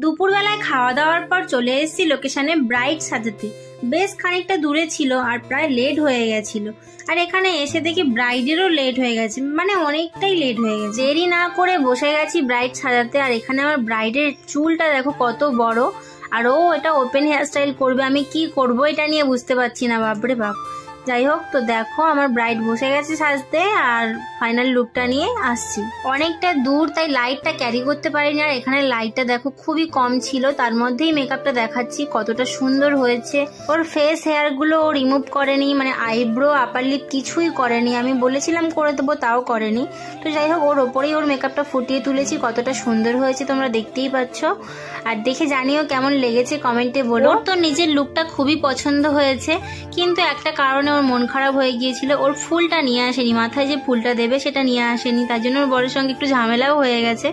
দুপুরবেলায় খাওয়া দাওয়ার পর চলে এসেছি লোকেশনে ব্রাইড সাজাতে। বেশ খানিকটা দূরে ছিল আর প্রায় লেট হয়ে গেছিল। আর এখানে এসে দেখি ব্রাইডেরও লেট হয়ে গেছে, মানে অনেকটাই লেট হয়ে গেছে। দেরি না করে বসে গেছি ব্রাইড সাজাতে। আর এখানে আমার ব্রাইডের চুলটা দেখো কত বড়, আর ও এটা ওপেন হেয়ার স্টাইল করবে। আমি কি করব এটা নিয়ে বুঝতে পারছি না, বাপরে বাপ। যাই হোক, তো দেখো আমার ব্রাইড বসে গেছে সাজতে আর ফাইনাল লুকটা নিয়ে আসছি। অনেকটা দূর তাই লাইটটা ক্যারি করতে পারিনি। আর এখানে লাইটটা দেখো খুবই কম ছিল, তার মধ্যেই মেকআপটা দেখাচ্ছি কতটা সুন্দর হয়েছে। ওর ফেস হেয়ার গুলো ও রিমুভ করেনি, মানে আইব্রো আপার লিপ কিছুই করেনি। আমি বলেছিলাম করে দেবো, তাও করেনি। তো যাই হোক, ওর ওপরেই ওর মেকআপটা ফুটিয়ে তুলেছি। কতটা সুন্দর হয়েছে তোমরা দেখতেই পাচ্ছ। আর দেখে জানিও কেমন লেগেছে, কমেন্টে বলো। ওর তো নিজের লুকটা খুবই পছন্দ হয়েছে, কিন্তু একটা কারণে ওর মন খারাপ হয়ে গিয়েছিল। ওর ফুলটা নিয়ে আসেনি, মাথায় যে ফুলটা দেবে সেটা নিয়ে আসেনি। তার জন্য ওর বরের সঙ্গে একটু ঝামেলাও হয়ে গেছে,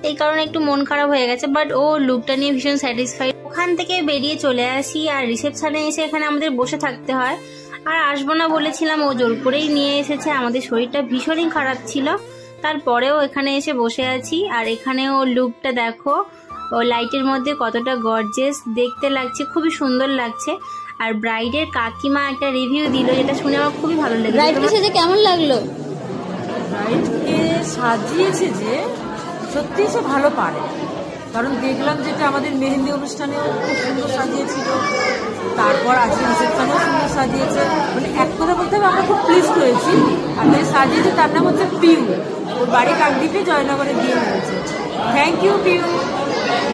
এই কারণে একটু মন খারাপ হয়ে গেছে। বাট ও লুকটা নিয়ে ভীষণ স্যাটিসফাইড। ওখান থেকে বেরিয়ে চলে আসি আর রিসেপশনে এসে এখানে আমাদের বসে থাকতে হয়। আর আসবো না বলেছিলাম, ও জোর করেই নিয়ে এসেছে। আমাদের শরীরটা ভীষণই খারাপ ছিল, তারপরেও এখানে এসে বসে আছি। আর এখানে ও লুকটা দেখো, ও লাইটের মধ্যে কতটা গর্জিয়াস দেখতে লাগছে, খুবই সুন্দর লাগছে। আর ব্রাইডের কাকিমা একটা রিভিউ দিল, যেটা শুনে আমার খুবই ভালো লেগেছে। ব্রাইডকে সেজে কেমন লাগলো? ব্রাইডকে সাজিয়েছে যে সত্যি সে ভালো পারে, কারণ দেখলাম যেটা আমাদের মেহেন্দি অনুষ্ঠানেও খুব সুন্দর সাজিয়েছিল, তারপর আজকে রিসেপশনেও সুন্দর সাজিয়েছে। মানে এক কথা বলতে হবে আমরা খুব প্লিজড হয়েছি। আর যে সাজিয়েছে তার নাম হচ্ছে পিউ, ওর বাড়ি কাকদ্বীপে জয়নগরে বিয়ে হয়েছে। Thank you Piu.